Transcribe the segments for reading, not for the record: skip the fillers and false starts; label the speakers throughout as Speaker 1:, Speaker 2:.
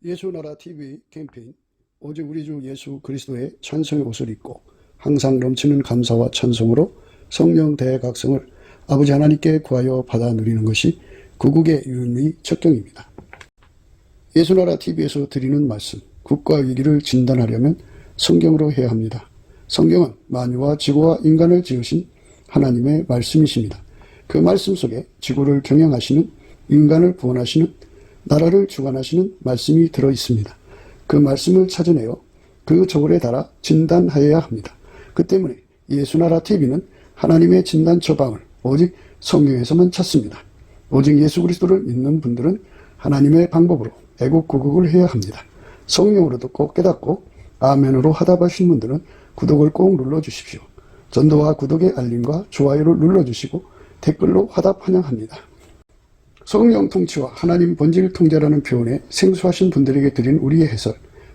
Speaker 1: 예수나라 TV 캠페인 오직 우리 주 예수 그리스도의 찬송의 옷을 입고 항상 넘치는 감사와 찬송으로 성령 대각성을 아버지 하나님께 구하여 받아 누리는 것이 구국의 유일의 척경입니다. 예수나라 TV에서 드리는 말씀, 국가 위기를 진단하려면 성경으로 해야 합니다. 성경은 만유와 지구와 인간을 지으신 하나님의 말씀이십니다. 그 말씀 속에 지구를 경영하시는, 인간을 구원하시는, 나라를 주관하시는 말씀이 들어있습니다. 그 말씀을 찾아내어 그 저울에 달아 진단하여야 합니다. 그 때문에 예수나라 TV는 하나님의 진단 처방을 오직 성경에서만 찾습니다. 오직 예수 그리스도를 믿는 분들은 하나님의 방법으로 애국구국을 해야 합니다. 성령으로 듣고 깨닫고 아멘으로 화답하신 분들은 구독을 꼭 눌러주십시오. 전도와 구독의 알림과 좋아요를 눌러주시고 댓글로 화답 환영합니다. 성령 통치와 하나님 본질 통제라는 표현에 생소하신 분들에게 드린 우리의 해설,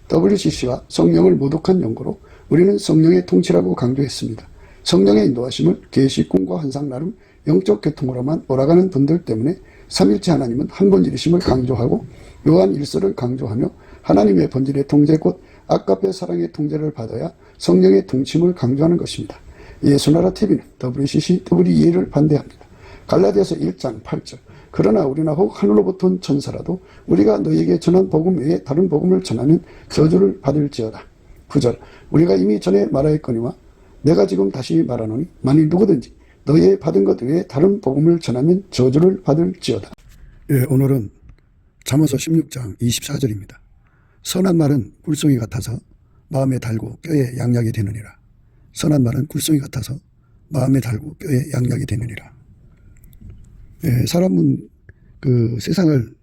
Speaker 1: WCC가 성령을 모독한 연고로 우리는 성령의 통치라고 강조했습니다. 성령의 인도하심을 계시, 꿈과 환상 나름 영적 계통으로만 몰아가는 분들 때문에 삼일체 하나님은 한 본질이심을 강조하고 요한 1서를 강조하며 하나님의 본질의 통제 곧 아까페 사랑의 통제를 받아야 성령의 통치임을 강조하는 것입니다. 예수나라 TV는 WCC, WEA를 반대합니다. 갈라디아서 1장 8절 그러나 우리나 혹 하늘로부터 온 천사라도 우리가 너희에게 전한 복음 외에 다른 복음을 전하면 저주를 받을지어다. 9절 우리가 이미 전에 말하였거니와 내가 지금 다시 말하노니 만일 누구든지 너희의 받은 것 외에 다른 복음을 전하면 저주를 받을지어다. 오늘은 잠언서 16장 24절입니다. 선한 말은 꿀송이 같아서 마음에 달고 뼈에 양약이 되느니라. 선한 말은 꿀송이 같아서 마음에 달고 뼈에 양약이 되느니라. 사람은 그 세상을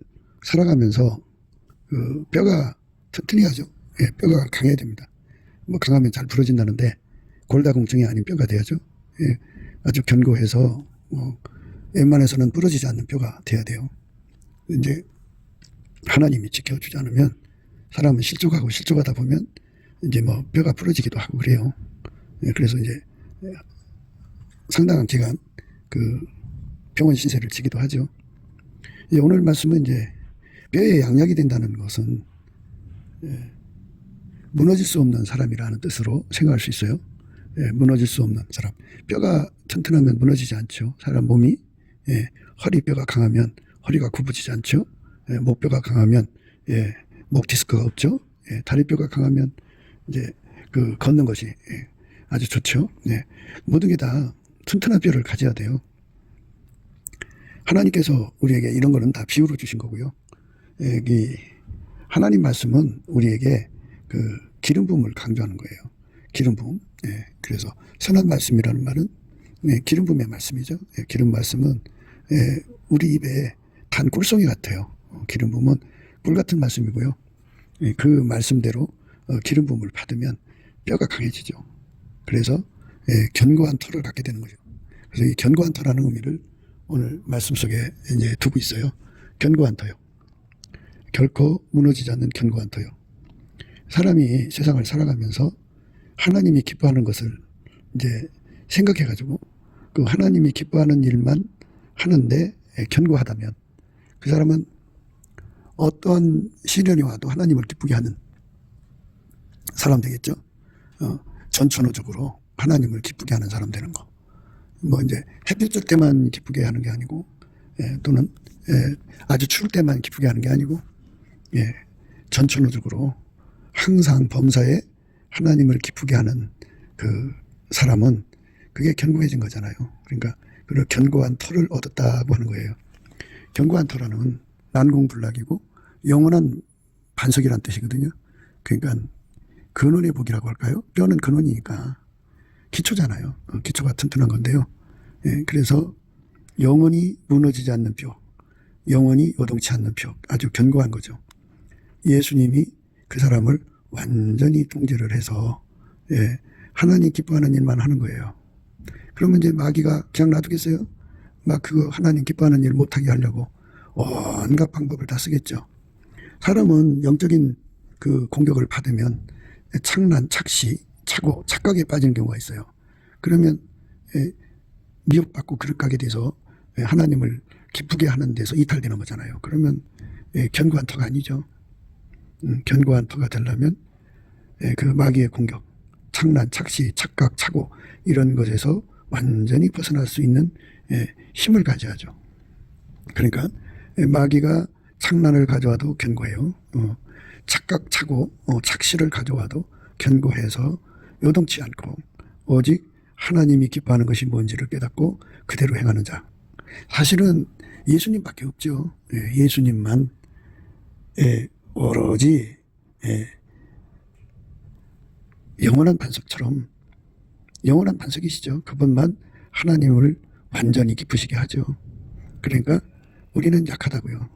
Speaker 1: 살아가면서 그 뼈가 튼튼해야죠. 뼈가 강해야 됩니다. 뭐 강하면 잘 부러진다는데 골다공증이 아닌 뼈가 돼야죠. 아주 견고해서 웬만해서는 부러지지 않는 뼈가 돼야 돼요. 이제 하나님이 지켜주지 않으면 사람은 실족하다 보면 이제 뭐 뼈가 부러지기도 하고 그래요. 그래서 이제 상당한 기간 그 병원 신세를 지기도 하죠. 오늘 말씀은 이제 뼈에 양약이 된다는 것은 무너질 수 없는 사람이라는 뜻으로 생각할 수 있어요. 무너질 수 없는 사람. 뼈가 튼튼하면 무너지지 않죠. 사람 몸이. 허리뼈가 강하면 허리가 굽어지지 않죠. 목뼈가 강하면 목 디스크가 없죠. 다리뼈가 강하면 이제 그 걷는 것이 아주 좋죠. 모든 게 다 튼튼한 뼈를 가져야 돼요. 하나님께서 우리에게 이런 거는 다 비유로 주신 거고요. 이 하나님 말씀은 우리에게 그 기름 부음을 강조하는 거예요. 기름 부음. 그래서 선한 말씀이라는 말은 기름 부음의 말씀이죠. 기름 말씀은 우리 입에 단 꿀송이 같아요. 기름 부음은 꿀 같은 말씀이고요. 그 말씀대로 기름 부음을 받으면 뼈가 강해지죠. 그래서 견고한 털을 갖게 되는 거죠. 그래서 이 견고한 털하는 의미를 오늘 말씀 속에 이제 두고 있어요. 견고한 터요. 결코 무너지지 않는 견고한 터요. 사람이 세상을 살아가면서 하나님이 기뻐하는 것을 이제 생각해가지고 그 하나님이 기뻐하는 일만 하는데 견고하다면 그 사람은 어떤 시련이 와도 하나님을 기쁘게 하는 사람 되겠죠. 전천후적으로 하나님을 기쁘게 하는 사람 되는 거. 뭐 이제 햇볕 뜰 때만 기쁘게 하는 게 아니고, 또는 아주 추울 때만 기쁘게 하는 게 아니고, 전천후적으로 항상 범사에 하나님을 기쁘게 하는 그 사람은 그게 견고해진 거잖아요. 그러니까 그 견고한 털을 얻었다고 하는 거예요. 견고한 털은 난공불락이고 영원한 반석이란 뜻이거든요. 그러니까 근원의 복이라고 할까요? 뼈는 근원이니까 기초잖아요. 기초가 튼튼한 건데요. 그래서 영원히 무너지지 않는 뼈, 영원히 요동치 않는 뼈, 아주 견고한 거죠. 예수님이 그 사람을 완전히 통제를 해서 하나님 기뻐하는 일만 하는 거예요. 그러면 이제 마귀가 그냥 놔두겠어요? 막 그거 하나님 기뻐하는 일 못하게 하려고 온갖 방법을 다 쓰겠죠. 사람은 영적인 그 공격을 받으면 착란, 착시, 착각에 빠지는 경우가 있어요. 그러면 미혹받고 그릇 가게 돼서 하나님을 기쁘게 하는 데서 이탈되는 거잖아요. 그러면 견고한 터가 아니죠. 견고한 터가 되려면 그 마귀의 공격, 착란, 착시, 착각, 착오 이런 것에서 완전히 벗어날 수 있는 힘을 가져야죠. 그러니까 마귀가 착란을 가져와도 견고해요. 착각, 착오, 착시를 가져와도 견고해서 요동치 않고 오직 하나님이 기뻐하는 것이 뭔지를 깨닫고 그대로 행하는 자. 사실은 예수님밖에 없죠. 예수님만 오로지 영원한 반석처럼 영원한 반석이시죠. 그분만 하나님을 완전히 기쁘시게 하죠. 그러니까 우리는 약하다고요.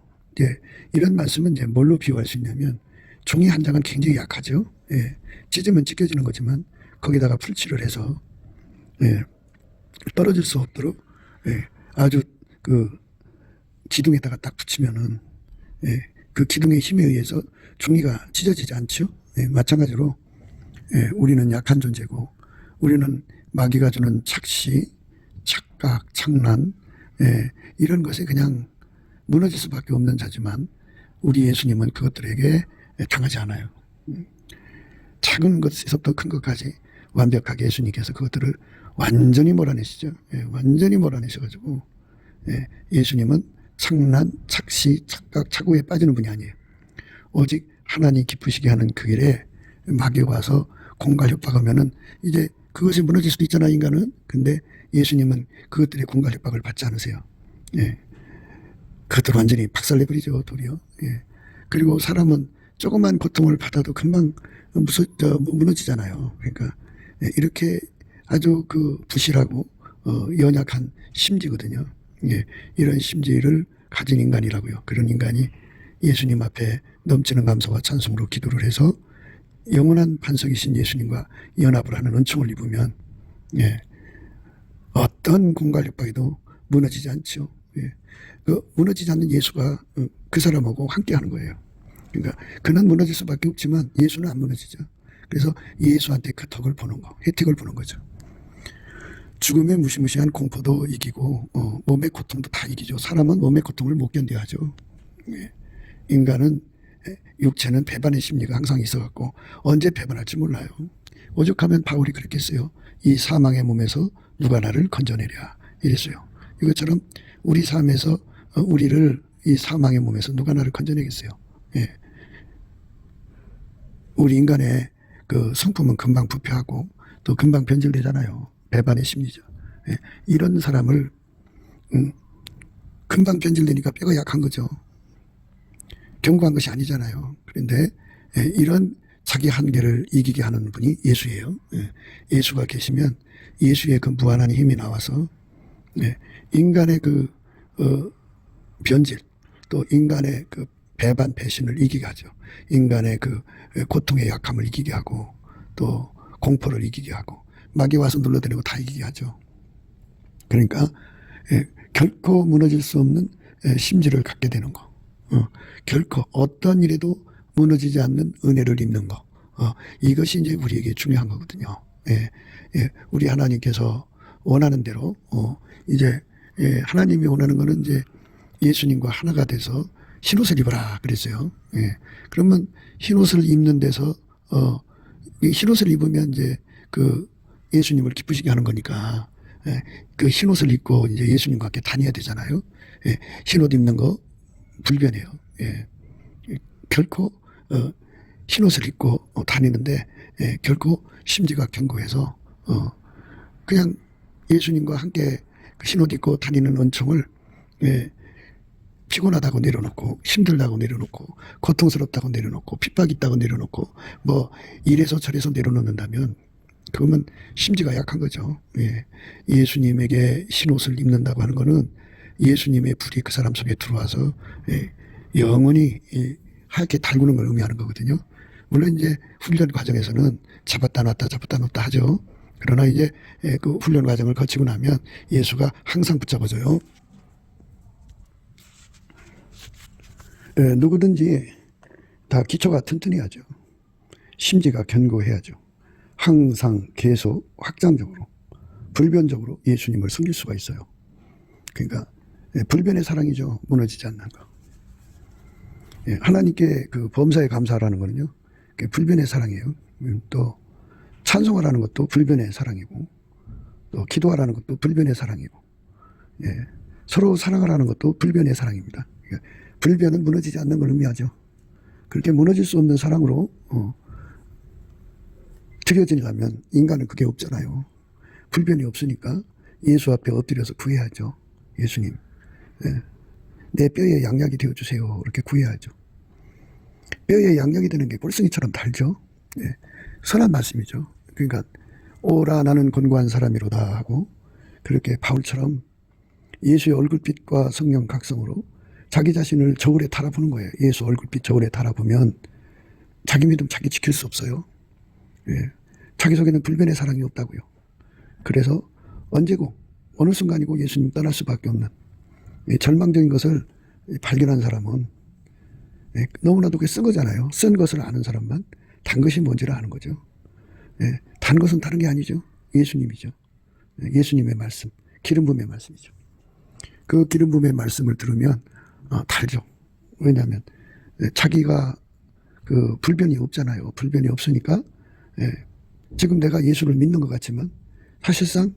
Speaker 1: 이런 말씀은 이제 뭘로 비유할 수 있냐면 종이 한 장은 굉장히 약하죠. 찢으면 찢겨지는 거지만 거기다가 풀칠을 해서 떨어질 수 없도록 아주 그 기둥에다가 딱 붙이면은 그 기둥의 힘에 의해서 종이가 찢어지지 않죠. 마찬가지로 우리는 약한 존재고 우리는 마귀가 주는 착시, 착각, 착란 이런 것에 그냥 무너질 수밖에 없는 자지만 우리 예수님은 그것들에게 당하지 않아요. 작은 것에서부터 큰 것까지 완벽하게 예수님께서 그것들을 완전히 몰아내시죠. 완전히 몰아내셔가지고 예수님은 착란, 착시, 착각, 착오에 빠지는 분이 아니에요. 오직 하나님 기쁘시게 하는 그 길에 마귀가 와서 공갈 협박하면은 이제 그것이 무너질 수도 있잖아, 인간은. 근데 예수님은 그것들의 공갈 협박을 받지 않으세요. 그것들 완전히 박살내버리죠, 도리어. 그리고 사람은 조그만 고통을 받아도 금방 무너지잖아요. 그러니까 이렇게 아주 그 부실하고 연약한 심지거든요. 이런 심지를 가진 인간이라고요. 그런 인간이 예수님 앞에 넘치는 감사와 찬송으로 기도를 해서 영원한 반석이신 예수님과 연합을 하는 은총을 입으면 어떤 공갈 협박에도 무너지지 않죠. 그 무너지지 않는 예수가 그 사람하고 함께 하는 거예요. 그러니까 그는 무너질 수밖에 없지만 예수는 안 무너지죠. 그래서 예수한테 그 덕을 보는 거, 혜택을 보는 거죠. 죽음의 무시무시한 공포도 이기고 몸의 고통도 다 이기죠. 사람은 몸의 고통을 못 견뎌야 하죠. 인간은 육체는 배반의 심리가 항상 있어갖고 언제 배반할지 몰라요. 오죽하면 바울이 그렇게 했어요. 이 사망의 몸에서 누가 나를 건져내랴 이랬어요. 이것처럼 우리 삶에서 우리를 이 사망의 몸에서 누가 나를 건져내겠어요. 우리 인간의 그 성품은 금방 부패하고 또 금방 변질되잖아요. 배반의 심리죠. 이런 사람을 금방 변질되니까 뼈가 약한 거죠. 견고한 것이 아니잖아요. 그런데 이런 자기 한계를 이기게 하는 분이 예수예요. 예수가 계시면 예수의 그 무한한 힘이 나와서 인간의 그 변질 또 인간의 그 배반 배신을 이기게 하죠. 인간의 그 고통의 약함을 이기게 하고 또 공포를 이기게 하고 마귀 와서 눌러대는 거 다 이기게 하죠. 그러니까 결코 무너질 수 없는 심지를 갖게 되는 거. 결코 어떤 일에도 무너지지 않는 은혜를 입는 거. 이것이 이제 우리에게 중요한 거거든요. 우리 하나님께서 원하는 대로 이제 하나님이 원하는 거는 이제 예수님과 하나가 돼서 흰옷을 입어라 그랬어요. 그러면 흰옷을 입는 데서 흰옷을 입으면 이제 그 예수님을 기쁘시게 하는 거니까 그 흰옷을 입고 이제 예수님과 함께 다녀야 되잖아요. 흰옷 입는 거 불변해요. 결코 흰옷을 입고 다니는데 결코 심지가 견고해서 그냥 예수님과 함께 그 흰옷 입고 다니는 은총을 피곤하다고 내려놓고 힘들다고 내려놓고 고통스럽다고 내려놓고 핍박 있다고 내려놓고 뭐 이래서 저래서 내려놓는다면 그러면 심지가 약한 거죠. 예수님에게 흰옷을 입는다고 하는 거는 예수님의 불이 그 사람 속에 들어와서 영원히 하얗게 달구는 걸 의미하는 거거든요. 물론 이제 훈련 과정에서는 잡았다 놨다 잡았다 놨다 하죠. 그러나 이제 그 훈련 과정을 거치고 나면 예수가 항상 붙잡아줘요. 누구든지 다 기초가 튼튼해야죠. 심지가 견고해야죠. 항상 계속 확장적으로 불변적으로 예수님을 섬길 수가 있어요. 그러니까 불변의 사랑이죠. 무너지지 않는 거. 예, 하나님께 그 범사에 감사하라는 거는요, 그게 불변의 사랑이에요. 또 찬송하라는 것도 불변의 사랑이고, 또 기도하라는 것도 불변의 사랑이고, 예, 서로 사랑하라는 것도 불변의 사랑입니다. 그러니까 불변은 무너지지 않는 걸 의미하죠. 그렇게 무너질 수 없는 사랑으로 드려지려면 인간은 그게 없잖아요. 불변이 없으니까 예수 앞에 엎드려서 구해야죠. 예수님, 예, 내 뼈에 양약이 되어주세요. 이렇게 구해야죠. 뼈에 양약이 되는 게 꼴숭이처럼 달죠. 예, 선한 말씀이죠. 그러니까 오라 나는 곤고한 사람이로다 하고, 그렇게 바울처럼 예수의 얼굴빛과 성령 각성으로 자기 자신을 저울에 달아보는 거예요. 예수 얼굴빛 저울에 달아보면 자기 믿음 자기 지킬 수 없어요. 예, 자기 속에는 불변의 사랑이 없다고요. 그래서 언제고 어느 순간이고 예수님 떠날 수밖에 없는 절망적인 것을 발견한 사람은 너무나도 그게 쓴 거잖아요. 쓴 것을 아는 사람만 단 것이 뭔지를 아는 거죠. 단 것은 다른 게 아니죠. 예수님이죠. 예수님의 말씀, 기름 부음의 말씀이죠. 그 기름 부음의 말씀을 들으면 달죠. 왜냐하면 자기가 그 불변이 없잖아요. 불변이 없으니까 지금 내가 예수를 믿는 것 같지만 사실상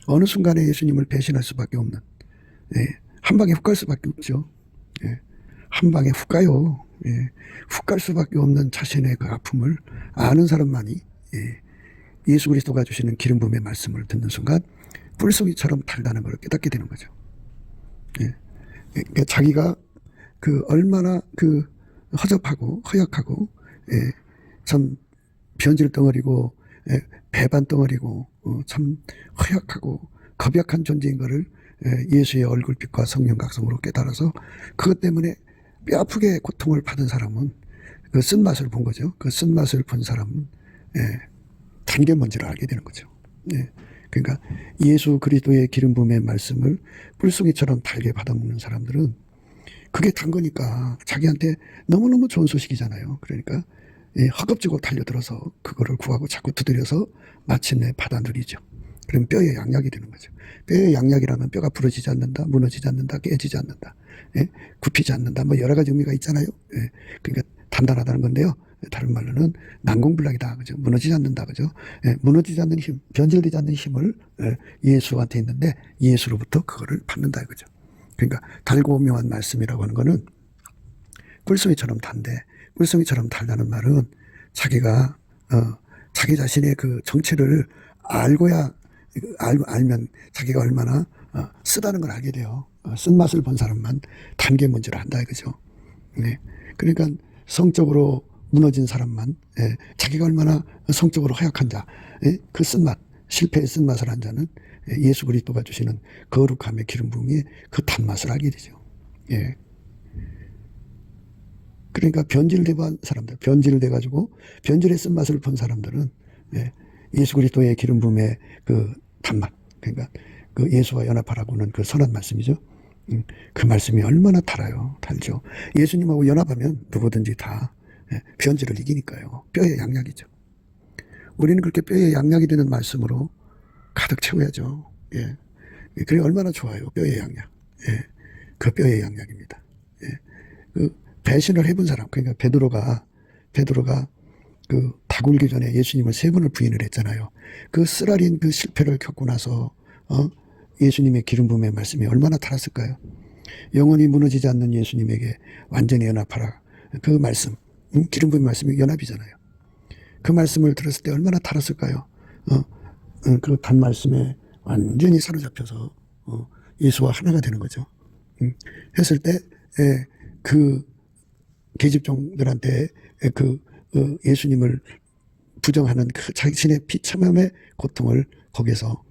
Speaker 1: 어느 순간에 예수님을 배신할 수밖에 없는, 한 방에 훅 갈 수밖에 없죠. 한 방에 훅 가요. 훅 갈 수밖에 없는 자신의 그 아픔을 아는 사람만이 예수 그리스도가 주시는 기름 부음의 말씀을 듣는 순간 뿔송이처럼 달다는 걸 깨닫게 되는 거죠. 그러니까 자기가 그 얼마나 그 허접하고 허약하고 참 변질 덩어리고 배반 덩어리고 참 허약하고 겁약한 존재인 것을 예수의 얼굴빛과 성령 각성으로 깨달아서 그것 때문에 뼈아프게 고통을 받은 사람은 그 쓴맛을 본 거죠. 그 쓴맛을 본 사람은 단 게 뭔지를 알게 되는 거죠. 그러니까 예수 그리스도의 기름 부음의 말씀을 뿔송이처럼 달게 받아먹는 사람들은 그게 단 거니까 자기한테 너무너무 좋은 소식이잖아요. 그러니까 허겁지겁 달려들어서 그거를 구하고 자꾸 두드려서 마침내 받아 누리죠. 그럼 뼈에 양약이 되는 거죠. 뼈에 양약이라면 뼈가 부러지지 않는다, 무너지지 않는다, 깨지지 않는다, 굽히지 않는다, 뭐 여러 가지 의미가 있잖아요. 그러니까 단단하다는 건데요. 다른 말로는 난공불락이다, 그죠? 무너지지 않는다, 그죠? 무너지지 않는 힘, 변질되지 않는 힘을 예수한테 있는데 예수로부터 그거를 받는다, 그죠? 그러니까 달고 묘한 말씀이라고 하는 거는 꿀송이처럼 단데, 꿀송이처럼 달다는 말은 자기가 자기 자신의 그 정체를 알면 자기가 얼마나 쓰다는 걸 알게 돼요. 쓴맛을 본 사람만 단 게 뭔지를 안다, 이거죠. 그러니까 성적으로 무너진 사람만 자기가 얼마나 성적으로 허약한 자, 그 쓴맛, 실패의 쓴맛을 한 자는 예수 그리스도가 주시는 거룩함의 기름 부음이 그 단맛을 알게 되죠. 그러니까 변질된 사람들, 변질돼 가지고 변질의 쓴맛을 본 사람들은 예수 그리스도의 기름 부음의 그 단맛, 그러니까 그 예수와 연합하라고는 그 선한 말씀이죠. 그 말씀이 얼마나 달아요. 달죠. 예수님하고 연합하면 누구든지 다 변질을 이기니까요. 뼈에 양약이죠. 우리는 그렇게 뼈에 양약이 되는 말씀으로 가득 채워야죠. 그게 얼마나 좋아요. 뼈에 양약. 그 뼈에 양약입니다. 그 배신을 해본 사람, 그러니까 베드로가 그 다굴기 전에 예수님을 3번을 부인을 했잖아요. 그 쓰라린 그 실패를 겪고 나서 예수님의 기름 부음의 말씀이 얼마나 달았을까요? 영원히 무너지지 않는 예수님에게 완전히 연합하라. 그 말씀, 기름 부음의 말씀이 연합이잖아요. 그 말씀을 들었을 때 얼마나 달았을까요? 그 단 말씀에 완전히 사로잡혀서 예수와 하나가 되는 거죠. 했을 때 그 계집종들한테 그 예수님을 부정하는 그 자신의 비참함의 고통을 거기서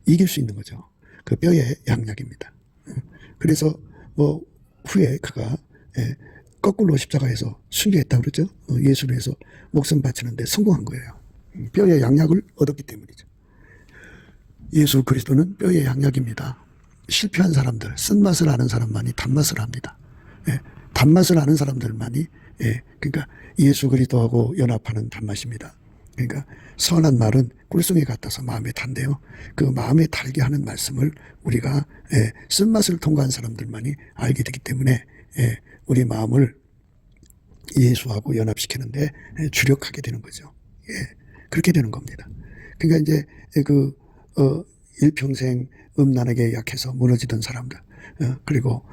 Speaker 1: 이길 수 있는 거죠. 그 뼈의 양약입니다. 그래서 뭐 후에 그가 거꾸로 십자가에서 순교했다고 그러죠. 예수를 위해서 목숨 바치는데 성공한 거예요. 뼈의 양약을 얻었기 때문이죠. 예수 그리스도는 뼈의 양약입니다. 실패한 사람들, 쓴맛을 아는 사람만이 단맛을 압니다. 단맛을 아는 사람들만이 그러니까 예수 그리스도하고 연합하는 단맛입니다. 그러니까 선한 말은 꿀송이 같아서 마음에 단데요. 그 마음에 달게 하는 말씀을 우리가 쓴맛을 통과한 사람들만이 알게 되기 때문에 우리 마음을 예수하고 연합시키는데 주력하게 되는 거죠. 예, 그렇게 되는 겁니다. 그러니까 이제 일평생 음란하게 약해서 무너지던 사람들, 그리고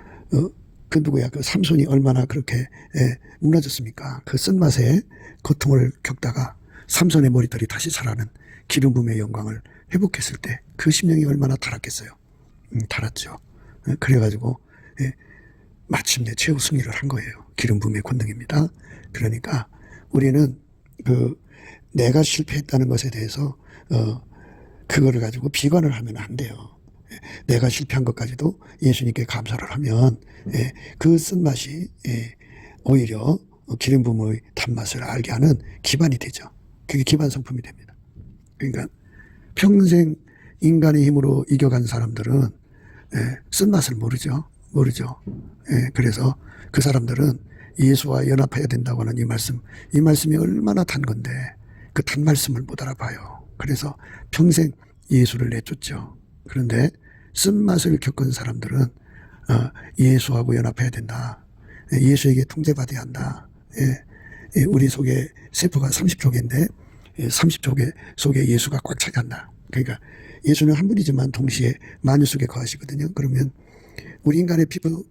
Speaker 1: 그 누구야, 그 삼손이 얼마나 그렇게 무너졌습니까? 그 쓴맛에 고통을 겪다가 삼손의 머리털이 다시 살아나는 기름 부음의 영광을 회복했을 때 그 심령이 얼마나 달았겠어요. 달았죠. 그래가지고 마침내 최후 승리를 한 거예요. 기름 부음의 권능입니다. 그러니까 우리는 내가 실패했다는 것에 대해서 그거를 가지고 비관을 하면 안 돼요. 내가 실패한 것까지도 예수님께 감사를 하면 그 쓴맛이 오히려 기름 부음의 단맛을 알게 하는 기반이 되죠. 그게 기반 성품이 됩니다. 그러니까 평생 인간의 힘으로 이겨간 사람들은 쓴맛을 모르죠. 그래서 그 사람들은 예수와 연합해야 된다고 하는 이 말씀이 얼마나 단 건데 그 단 말씀을 못 알아봐요. 그래서 평생 예수를 내쫓죠. 그런데 쓴맛을 겪은 사람들은 예수하고 연합해야 된다. 예수에게 통제받아야 한다. 우리 속에 세포가 30족인데 30족 속에 예수가 꽉 차게 한다. 그러니까 예수는 한 분이지만 동시에 만유 속에 거하시거든요. 그러면 우리 인간의 피부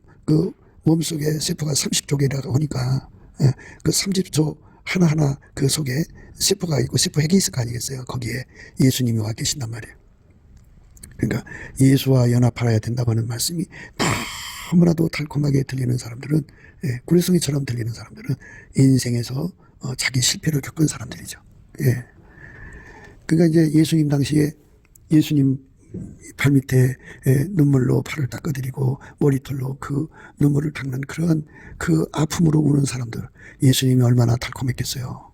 Speaker 1: 몸 속에 세포가 30족이라고 하니까 그 30족 하나하나 그 속에 세포가 있고 세포 핵이 있을 거 아니겠어요. 거기에 예수님이 와 계신단 말이에요. 그러니까 예수와 연합하여야 된다고 하는 말씀이 너무나도 달콤하게 들리는 사람들은, 굴성이처럼 들리는 사람들은 인생에서 자기 실패를 겪은 사람들이죠. 그러니까 이제 예수님 당시에 예수님 발밑에 눈물로 팔을 닦아드리고 머리털로 그 눈물을 닦는 그런 그 아픔으로 우는 사람들, 예수님이 얼마나 달콤했겠어요.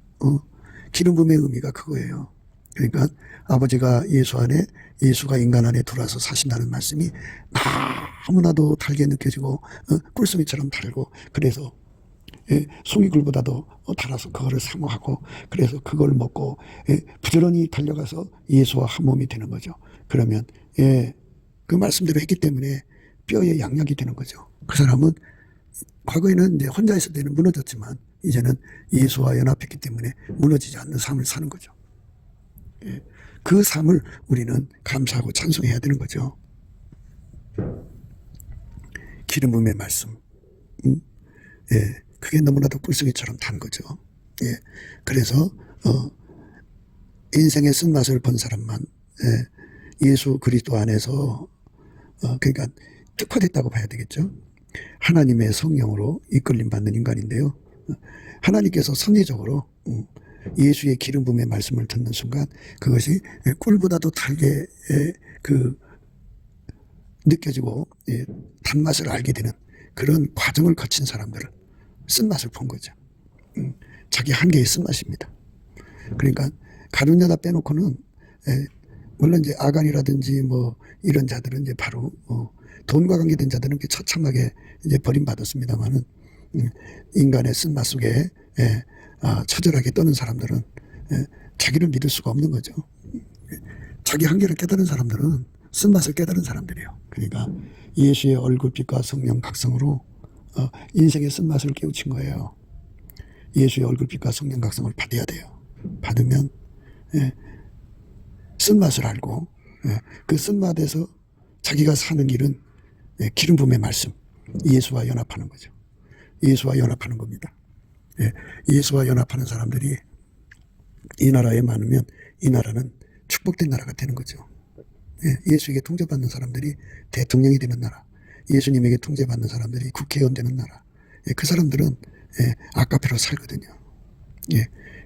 Speaker 1: 기름 부음의 의미가 그거예요. 그러니까 아버지가 예수 안에, 예수가 인간 안에 들어와서 사신다는 말씀이 너무나도 달게 느껴지고 꿀송이처럼 달고, 그래서 송이굴보다도 달아서 그거를 사모하고, 그래서 그걸 먹고 부지런히 달려가서 예수와 한 몸이 되는 거죠. 그러면 그 말씀대로 했기 때문에 뼈에 양약이 되는 거죠. 그 사람은 과거에는 이제 혼자 있을 때는 무너졌지만 이제는 예수와 연합했기 때문에 무너지지 않는 삶을 사는 거죠. 그 삶을 우리는 감사하고 찬송해야 되는 거죠. 기름 부음의 말씀, 그게 너무나도 꿀송이처럼 단 거죠. 그래서 인생의 쓴맛을 본 사람만 예수 그리스도 안에서 그러니까 특화됐다고 봐야 되겠죠. 하나님의 성령으로 이끌림 받는 인간인데요. 하나님께서 선의적으로 예수의 기름 부음의 말씀을 듣는 순간 그것이 꿀보다도 달게 느껴지고 단맛을 알게 되는 그런 과정을 거친 사람들을 쓴맛을 본 거죠. 자기 한계의 쓴맛입니다. 그러니까 가룟 여다 빼놓고는 물론 이제 아간이라든지 뭐 이런 자들은 이제 바로 돈과 관계된 자들은 처참하게 이제 버림받았습니다만은 인간의 쓴맛 속에 처절하게 떠는 사람들은 자기를 믿을 수가 없는 거죠. 자기 한계를 깨달은 사람들은 쓴맛을 깨달은 사람들이에요. 그러니까 예수의 얼굴빛과 성령 각성으로 인생의 쓴맛을 깨우친 거예요. 예수의 얼굴빛과 성령 각성을 받아야 돼요. 받으면 쓴맛을 알고 그 쓴맛에서 자기가 사는 길은 기름 부음의 말씀, 예수와 연합하는 거죠. 예수와 연합하는 겁니다. 예수와 연합하는 사람들이 이 나라에 많으면 이 나라는 축복된 나라가 되는 거죠. 예수에게 통제받는 사람들이 대통령이 되는 나라, 예수님에게 통제받는 사람들이 국회의원 되는 나라, 그 사람들은 아카페로 살거든요.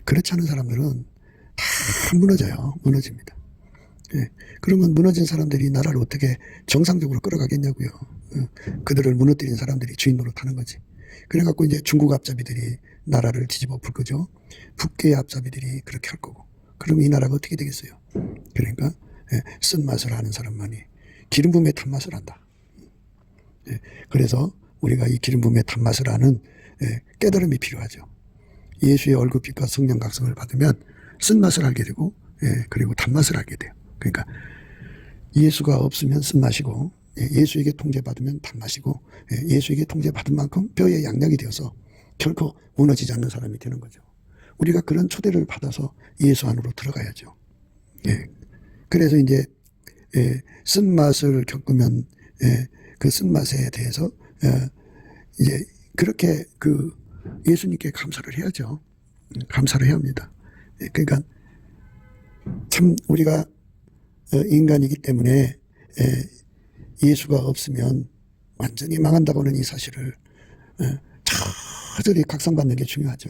Speaker 1: 그렇지 않은 사람들은 다 무너집니다. 그러면 무너진 사람들이 나라를 어떻게 정상적으로 끌어가겠냐고요. 그들을 무너뜨린 사람들이 주인 노릇하는 거지. 그래갖고 이제 중국 앞잡이들이 나라를 뒤집어 볼 거죠. 북계의 앞잡이들이 그렇게 할 거고. 그럼 이 나라가 어떻게 되겠어요? 그러니까 쓴맛을 아는 사람만이 기름 부음의 단맛을 안다. 그래서 우리가 이 기름 부음의 단맛을 아는 깨달음이 필요하죠. 예수의 얼굴빛과 성령 각성을 받으면 쓴맛을 알게 되고 그리고 단맛을 알게 돼요. 그러니까 예수가 없으면 쓴맛이고 예수에게 통제받으면 단맛이고 예수에게 통제받은 만큼 뼈의 양약이 되어서 결코 무너지지 않는 사람이 되는 거죠. 우리가 그런 초대를 받아서 예수 안으로 들어가야죠. 그래서 이제 쓴맛을 겪으면 그 쓴맛에 대해서 이제 그렇게 그 예수님께 감사를 해야죠. 감사를 해야 합니다. 그러니까 참 우리가 인간이기 때문에 예수가 없으면 완전히 망한다고는 이 사실을 저절히 각성받는 게 중요하죠.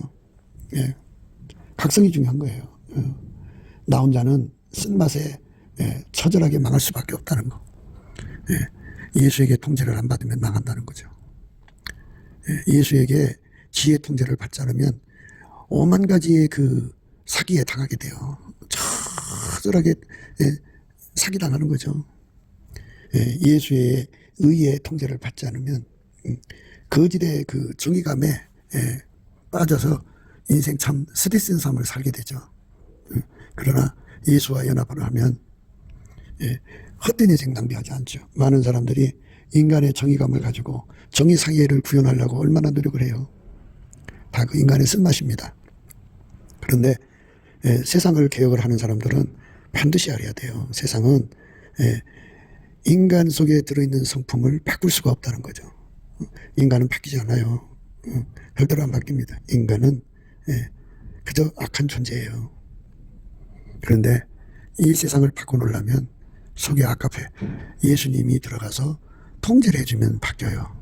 Speaker 1: 각성이 중요한 거예요. 나 혼자는 쓴맛에 처절하게 망할 수밖에 없다는 거. 예수에게 통제를 안 받으면 망한다는 거죠. 예수에게 지혜 통제를 받지 않으면 오만 가지의 그 사기에 당하게 돼요. 처절하게 사기당하는 거죠. 예수의 의의 통제를 받지 않으면 거짓의 그 정의감에 빠져서 인생 참 스트레스인 삶을 살게 되죠. 그러나 예수와 연합을 하면 헛된 인생 낭비하지 않죠. 많은 사람들이 인간의 정의감을 가지고 정의 사회를 구현하려고 얼마나 노력을 해요. 다 그 인간의 쓴맛입니다. 그런데 세상을 개혁을 하는 사람들은 반드시 알아야 돼요. 세상은 인간 속에 들어있는 성품을 바꿀 수가 없다는 거죠. 인간은 바뀌지 않아요. 절대로 안 바뀝니다. 인간은 그저 악한 존재예요. 그런데 이 세상을 바꿔놓으려면 속에 아까에 예수님이 들어가서 통제를 해주면 바뀌어요.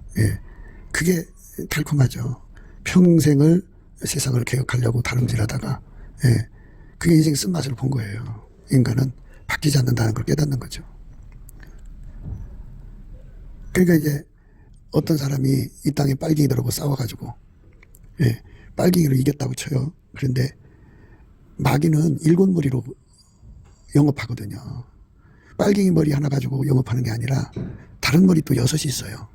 Speaker 1: 그게 달콤하죠. 평생을 세상을 개혁하려고 다름질하다가 그게 인생 쓴맛을 본 거예요. 인간은 바뀌지 않는다는 걸 깨닫는 거죠. 그러니까 이제 어떤 사람이 이 땅에 빨갱이들하고 싸워가지고 빨갱이를 이겼다고 쳐요. 그런데 마귀는 일곱 머리로 영업하거든요. 빨갱이 머리 하나 가지고 영업하는 게 아니라 다른 머리 또 6이 있어요.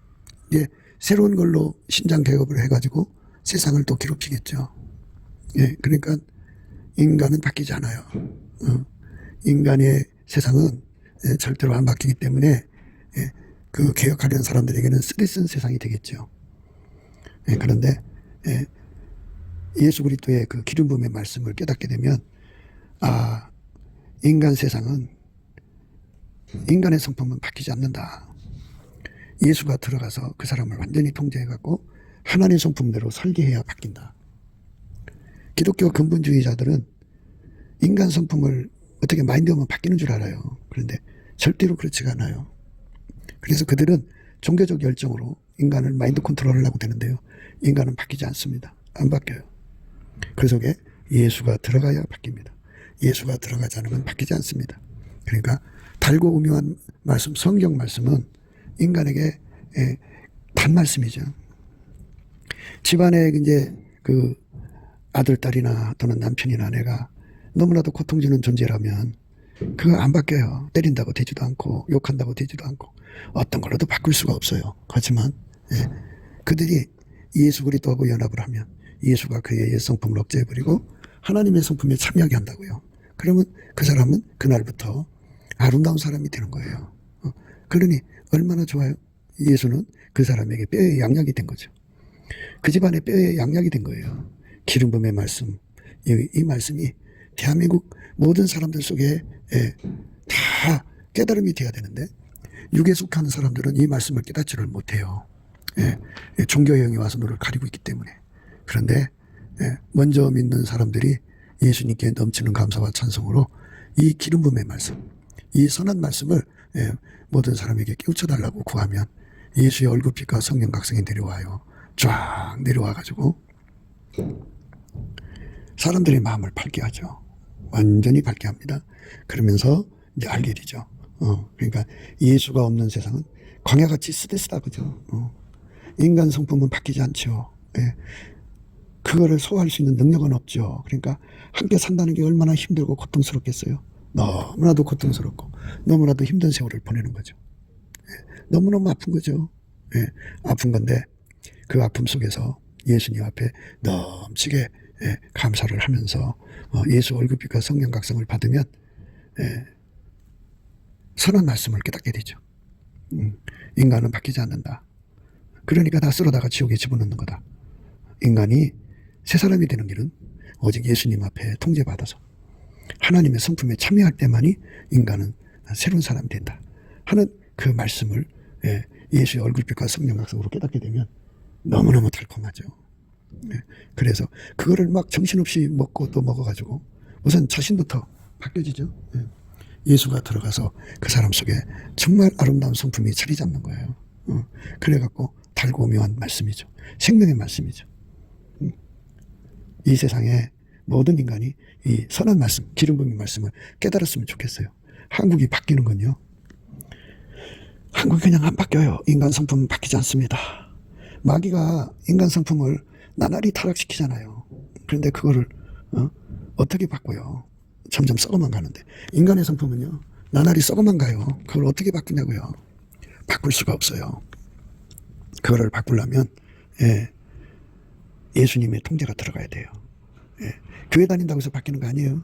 Speaker 1: 이제 새로운 걸로 신장 개업을 해가지고 세상을 또 괴롭히겠죠. 그러니까 인간은 바뀌지 않아요. 인간의 세상은 절대로 안 바뀌기 때문에 그 개혁하려는 사람들에게는 쓰레쓴 세상이 되겠죠. 그런데 예수 그리스도의 그 기름 부음의 말씀을 깨닫게 되면 인간 세상은 인간의 성품은 바뀌지 않는다. 예수가 들어가서 그 사람을 완전히 통제해갖고 하나님 성품대로 설계해야 바뀐다. 기독교 근본주의자들은 인간 성품을 어떻게 마인드하면 바뀌는 줄 알아요. 그런데 절대로 그렇지가 않아요. 그래서 그들은 종교적 열정으로 인간을 마인드 컨트롤하려고 되는데요. 인간은 바뀌지 않습니다. 안 바뀌어요. 그 속에 예수가 들어가야 바뀝니다. 예수가 들어가지 않으면 바뀌지 않습니다. 그러니까 달고 오묘한 말씀, 성경 말씀은 인간에게 단 말씀이죠. 집안에 이제 그 아들, 딸이나 또는 남편이나 아내가 너무나도 고통주는 존재라면 그거 안 바뀌어요. 때린다고 되지도 않고 욕한다고 되지도 않고 어떤 걸로도 바꿀 수가 없어요. 그렇지만 그들이 예수 그리스도하고 연합을 하면 예수가 그의 옛 성품을 억제해버리고 하나님의 성품에 참여하게 한다고요. 그러면 그 사람은 그날부터 아름다운 사람이 되는 거예요. 그러니 얼마나 좋아요. 예수는 그 사람에게 뼈의 양약이 된 거죠. 그 집안에 뼈의 양약이 된 거예요. 기름 부음의 말씀, 이 말씀이 대한민국 모든 사람들 속에 다 깨달음이 돼야 되는데 육에 속하는 사람들은 이 말씀을 깨닫지를 못해요. 종교의 영이 와서 너를 가리고 있기 때문에. 그런데 먼저 믿는 사람들이 예수님께 넘치는 감사와 찬송으로 이 기름 부음의 말씀, 이 선한 말씀을 모든 사람에게 깨우쳐달라고 구하면 예수의 얼굴빛과 성령 각성이 내려와요. 쫙 내려와가지고 사람들의 마음을 밝게 하죠. 완전히 밝게 합니다. 그러면서 이제 알 일이죠. 그러니까 예수가 없는 세상은 광야같이 스트레스다, 그죠? 인간 성품은 바뀌지 않죠. 그거를 소화할 수 있는 능력은 없죠. 그러니까 함께 산다는 게 얼마나 힘들고 고통스럽겠어요. 너무나도 고통스럽고 너무나도 힘든 세월을 보내는 거죠. 너무너무 아픈 거죠. 아픈 건데 그 아픔 속에서 예수님 앞에 넘치게 감사를 하면서 예수 얼굴빛과 성령 각성을 받으면 선한 말씀을 깨닫게 되죠. 인간은 바뀌지 않는다. 그러니까 다 쓸어다가 지옥에 집어넣는 거다. 인간이 새 사람이 되는 길은 오직 예수님 앞에 통제받아서 하나님의 성품에 참여할 때만이 인간은 새로운 사람이 된다 하는 그 말씀을 예수의 얼굴빛과 성령 약속으로 깨닫게 되면 너무너무 달콤하죠. 그래서 그거를 막 정신없이 먹고 또 먹어가지고 우선 자신부터 바뀌어지죠. 예수가 들어가서 그 사람 속에 정말 아름다운 성품이 자리 잡는 거예요. 그래갖고 달고 묘한 말씀이죠. 생명의 말씀이죠. 이 세상에 모든 인간이 이 선한 말씀, 기름 부음의 말씀을 깨달았으면 좋겠어요. 한국이 바뀌는 건요, 한국이 그냥 안 바뀌어요. 인간 성품은 바뀌지 않습니다. 마귀가 인간 성품을 나날이 타락시키잖아요. 그런데 그거를 어떻게 바꿔요? 점점 썩어만 가는데. 인간의 성품은요, 나날이 썩어만 가요. 그걸 어떻게 바꾸냐고요. 바꿀 수가 없어요. 그거를 바꾸려면 예수님의 통제가 들어가야 돼요. 교회 다닌다고 해서 바뀌는 거 아니에요.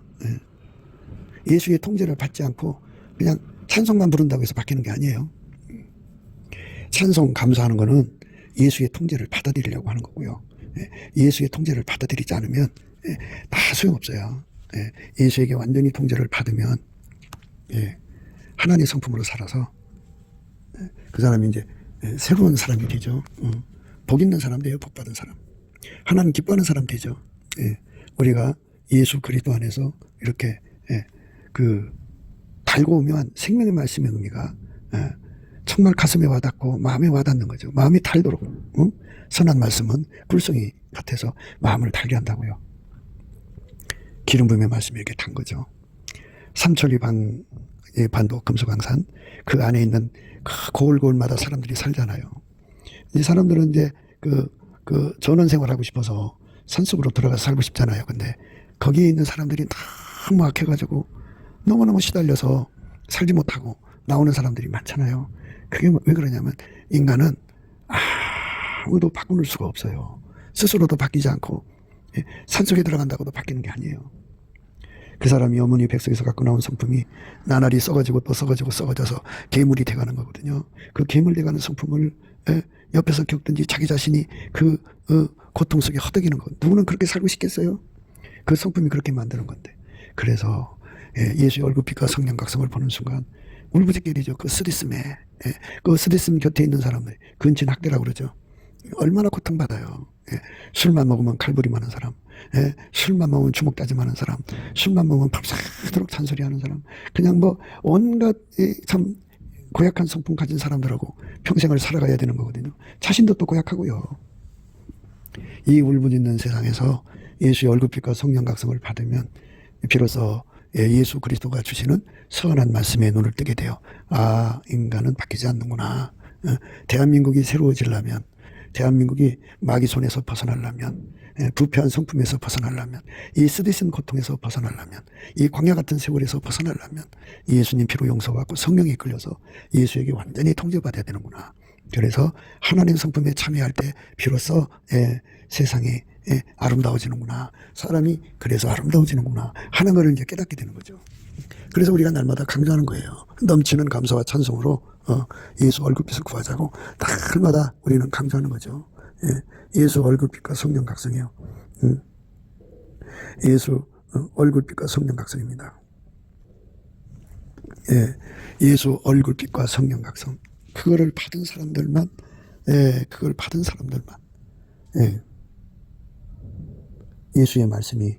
Speaker 1: 예수의 통제를 받지 않고 그냥 찬송만 부른다고 해서 바뀌는 게 아니에요. 찬송 감사하는 거는 예수의 통제를 받아들이려고 하는 거고요. 예수의 통제를 받아들이지 않으면 다 소용없어요. 예수에게 완전히 통제를 받으면 하나님의 성품으로 살아서 그 사람이 이제 새로운 사람이 되죠. 복 있는 사람 돼요. 복 받은 사람. 하나님 기뻐하는 사람 되죠. 우리가 예수 그리스도 안에서 이렇게 그 달고 오면 생명의 말씀의 의미가 정말 가슴에 와닿고 마음에 와닿는 거죠. 마음이 달도록 선한 말씀은 꿀송이 같아서 마음을 달게 한다고요. 기름 부음의 말씀이 이렇게 단 거죠. 삼천리 반도 금수강산 그 안에 있는 그 고을고을마다 사람들이 살잖아요. 이 사람들은 이제 그 전원생활하고 싶어서 산속으로 들어가서 살고 싶잖아요. 근데 거기에 있는 사람들이 너무 악해가지고 너무너무 시달려서 살지 못하고 나오는 사람들이 많잖아요. 그게 왜 그러냐면 인간은 아무도 바꿀 수가 없어요. 스스로도 바뀌지 않고 산속에 들어간다고도 바뀌는 게 아니에요. 그 사람이 어머니 뱃속에서 갖고 나온 성품이 나날이 썩어지고 또 썩어지고 썩어져서 괴물이 돼가는 거거든요. 그 괴물 돼가는 성품을 옆에서 겪든지 자기 자신이 그 고통 속에 허덕이는 거. 누구는 그렇게 살고 싶겠어요? 그 성품이 그렇게 만드는 건데. 그래서 예수의 얼굴빛과 성령 각성을 보는 순간 울부짖게되죠. 그 스디슴에 그 스디슴 곁에 있는 사람들 근친 학대라고 그러죠. 얼마나 고통받아요. 술만 먹으면 칼부림하는 사람, 술만 먹으면 주먹 다짐하는 사람, 술만 먹으면 밤새도록 잔소리하는 사람, 그냥 뭐 온갖 참 고약한 성품 가진 사람들하고 평생을 살아가야 되는 거거든요. 자신도 또 고약하고요. 이 울부짖는 세상에서 예수의 얼굴빛과 성령 각성을 받으면 비로소 예수 그리스도가 주시는 선한 말씀에 눈을 뜨게 돼요. 아, 인간은 바뀌지 않는구나. 대한민국이 새로워지려면, 대한민국이 마귀 손에서 벗어나려면, 부패한 성품에서 벗어나려면, 이 쓰디쓴 고통에서 벗어나려면, 이 광야 같은 세월에서 벗어나려면 예수님 피로 용서받고 성령에 이끌려서 예수에게 완전히 통제받아야 되는구나. 그래서 하나님 성품에 참여할 때 비로소 세상이 아름다워지는구나. 사람이 그래서 아름다워지는구나 하는 것을 이제 깨닫게 되는 거죠. 그래서 우리가 날마다 강조하는 거예요. 넘치는 감사와 찬송으로 예수 얼굴빛을 구하자고 날마다 우리는 강조하는 거죠. 예수 얼굴빛과 성령 각성이요. 예수 얼굴빛과 성령 각성입니다. 예수 얼굴빛과 성령 각성. 그거를 받은 사람들만, 그걸 받은 사람들만, 예수의 말씀이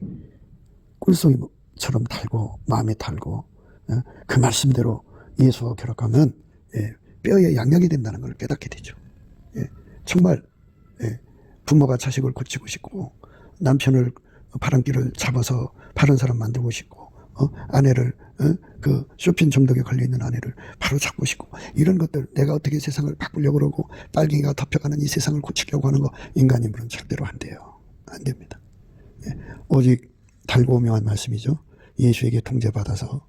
Speaker 1: 꿀송이처럼 달고 마음에 달고 그 말씀대로 예수와 결합하면 뼈에 양약이 된다는 걸 깨닫게 되죠. 정말 부모가 자식을 고치고 싶고 남편을 바람길을 잡아서 바른 사람 만들고 싶고 아내를 그 쇼핑 중독에 걸려있는 아내를 바로 잡고 싶고 이런 것들 내가 어떻게 세상을 바꾸려고 그러고 빨갱이가 덮여가는 이 세상을 고치려고 하는 거 인간이면 절대로 안 돼요. 안 됩니다. 오직 달고 묘한 말씀이죠. 예수에게 통제받아서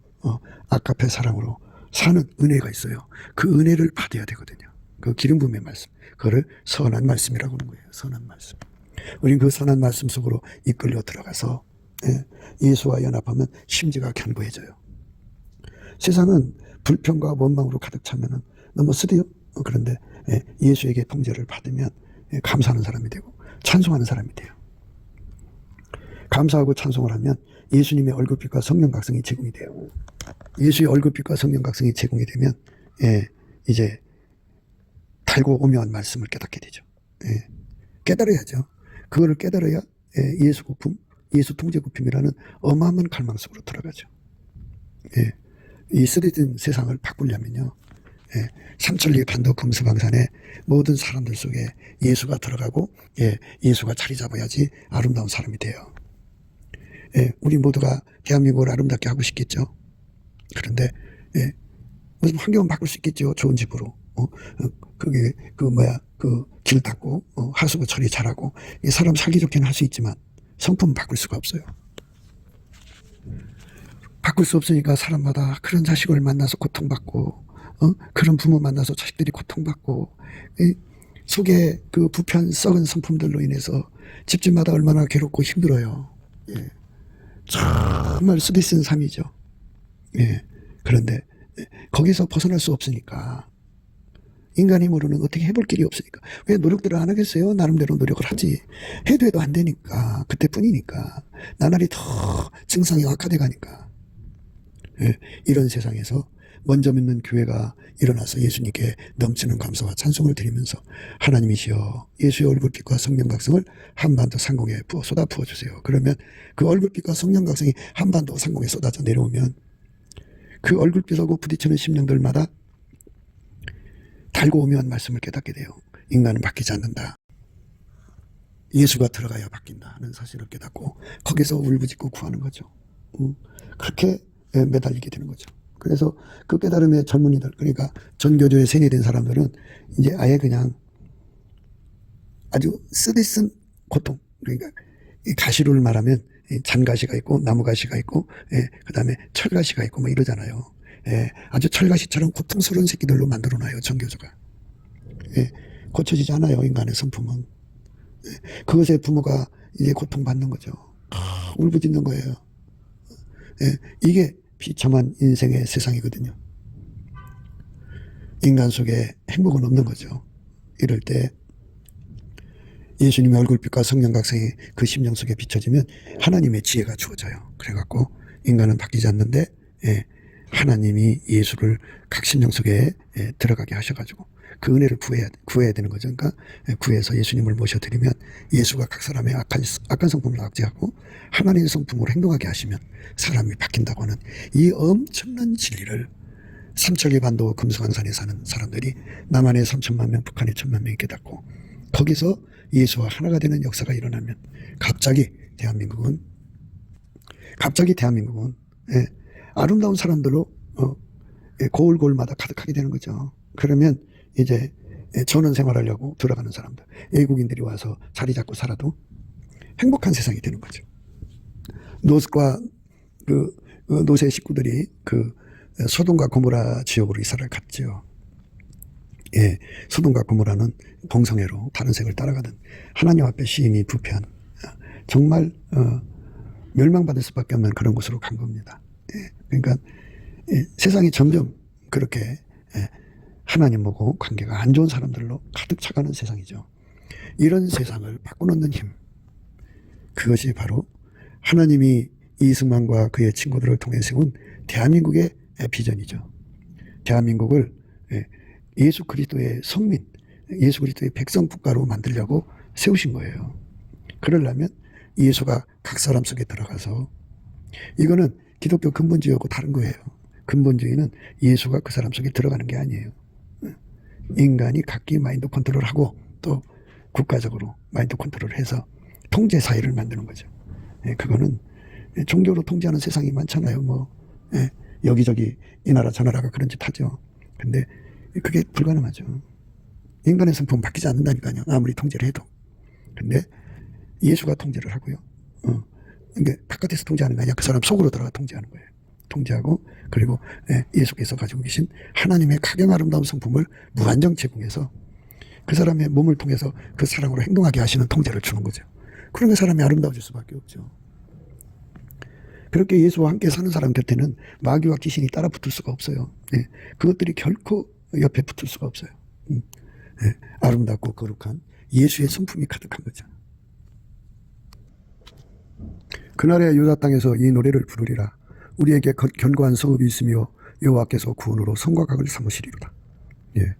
Speaker 1: 아까페 사랑으로 사는 은혜가 있어요. 그 은혜를 받아야 되거든요. 그 기름 부음의 말씀, 그거를 선한 말씀이라고 하는 거예요. 선한 말씀. 우린 그 선한 말씀 속으로 이끌려 들어가서 예수와 연합하면 심지가 견고해져요. 세상은 불평과 원망으로 가득 차면은 너무 쓰디요? 그런데 예수에게 통제를 받으면 감사하는 사람이 되고 찬송하는 사람이 돼요. 감사하고 찬송을 하면 예수님의 얼굴빛과 성령 각성이 제공이 돼요. 예수의 얼굴빛과 성령 각성이 제공이 되면 이제 달고 오묘한 말씀을 깨닫게 되죠. 깨달아야죠. 그거를 깨달아야 예수 구품, 예수 통제 구품이라는 어마어마한 갈망 속으로 들어가죠. 이 쓰러진 세상을 바꾸려면요, 삼천리 반도 금수강산에 모든 사람들 속에 예수가 들어가고 예수가 자리 잡아야지 아름다운 사람이 돼요. 우리 모두가 대한민국을 아름답게 하고 싶겠죠. 그런데 무슨 환경은 바꿀 수 있겠죠. 좋은 집으로. 그게 길 닦고 하수구 처리 잘하고 사람 살기 좋게는 할 수 있지만 성품은 바꿀 수가 없어요. 바꿀 수 없으니까 사람마다 그런 자식을 만나서 고통받고 그런 부모 만나서 자식들이 고통받고 속에 그 부패한 썩은 성품들로 인해서 집집마다 얼마나 괴롭고 힘들어요. 정말 쓰디쓴 삶이죠. 그런데 거기서 벗어날 수 없으니까 인간의 힘으로는 어떻게 해볼 길이 없으니까 왜 노력들을 안 하겠어요? 나름대로 노력을 하지. 해도 안 되니까 그때뿐이니까 나날이 더 증상이 악화돼 가니까 이런 세상에서 먼저 믿는 교회가 일어나서 예수님께 넘치는 감사와 찬송을 드리면서 하나님이시여 예수의 얼굴빛과 성령 각성을 한반도 상공에 쏟아 부어주세요. 그러면 그 얼굴빛과 성령 각성이 한반도 상공에 쏟아져 내려오면 그 얼굴빛하고 부딪히는 심령들마다 달고 오묘한 말씀을 깨닫게 돼요. 인간은 바뀌지 않는다. 예수가 들어가야 바뀐다 하는 사실을 깨닫고 거기서 울부짖고 구하는 거죠. 그렇게 매달리게 되는 거죠. 그래서 그 깨달음의 젊은이들, 그러니까 전교조에 세뇌된 사람들은 이제 아예 그냥 아주 쓰디쓴 고통, 그러니까 가시를 말하면 잔가시가 있고 나무가시가 있고 그 다음에 철가시가 있고 뭐 이러잖아요. 아주 철가시처럼 고통스러운 새끼들로 만들어놔요. 전교조가. 고쳐지지 않아요. 인간의 성품은. 그것에 부모가 이제 고통받는 거죠. 울부짖는 거예요. 이게 비참한 인생의 세상이거든요. 인간 속에 행복은 없는 거죠. 이럴 때 예수님의 얼굴빛과 성령 각성이 그 심령 속에 비춰지면 하나님의 지혜가 주어져요. 그래갖고 인간은 바뀌지 않는데 하나님이 예수를 각 심령 속에 들어가게 하셔가지고 그 은혜를 구해야 되는 거죠. 그러니까 구해서 예수님을 모셔드리면 예수가 각 사람의 악한 성품을 악제하고 하나님의 성품으로 행동하게 하시면 사람이 바뀐다고 하는 이 엄청난 진리를 삼천리 반도 금수강산에 사는 사람들이 남한에 3천만 명, 북한에 1천만 명이 깨닫고 거기서 예수와 하나가 되는 역사가 일어나면 갑자기 대한민국은 아름다운 사람들로 고을고을마다 가득하게 되는 거죠. 그러면 이제 전원 생활하려고 들어가는 사람들, 외국인들이 와서 자리 잡고 살아도 행복한 세상이 되는 거죠. 롯과 그 롯의 식구들이 그 소돔과 고모라 지역으로 이사를 갔죠. 소돔과 고모라는 동성애로 다른 색을 따라가는 하나님 앞에 시임이 부패한 정말 멸망받을 수밖에 없는 그런 곳으로 간 겁니다. 그러니까 세상이 점점 그렇게 하나님하고 관계가 안 좋은 사람들로 가득 차가는 세상이죠. 이런 세상을 바꿔놓는 힘, 그것이 바로 하나님이 이승만과 그의 친구들을 통해 세운 대한민국의 비전이죠. 대한민국을 예수 그리스도의 성민, 예수 그리스도의 백성 국가로 만들려고 세우신 거예요. 그러려면 예수가 각 사람 속에 들어가서, 이거는 기독교 근본주의하고 다른 거예요. 근본주의는 예수가 그 사람 속에 들어가는 게 아니에요. 인간이 각기 마인드 컨트롤을 하고 또 국가적으로 마인드 컨트롤을 해서 통제 사회를 만드는 거죠. 그거는 종교로 통제하는 세상이 많잖아요. 뭐 여기저기 이 나라 저 나라가 그런 짓 하죠. 근데 그게 불가능하죠. 인간의 성품은 바뀌지 않는다니까요. 아무리 통제를 해도. 근데 예수가 통제를 하고요. 이게 바깥에서 통제하는 게 아니라 그 사람 속으로 들어가 통제하는 거예요. 통제하고, 그리고 예수께서 가지고 계신 하나님의 가경 아름다운 성품을 무한정 제공해서 그 사람의 몸을 통해서 그 사랑으로 행동하게 하시는 통제를 주는 거죠. 그러면 사람이 아름다워질 수밖에 없죠. 그렇게 예수와 함께 사는 사람 곁에는 마귀와 귀신이 따라 붙을 수가 없어요. 그것들이 결코 옆에 붙을 수가 없어요. 예, 아름답고 거룩한 예수의 성품이 가득한 거죠. 그날의 유다 땅에서 이 노래를 부르리라. 우리에게 견고한 성읍이 있으며 여호와께서 구원으로 성과 각을 삼으시리로다. 예.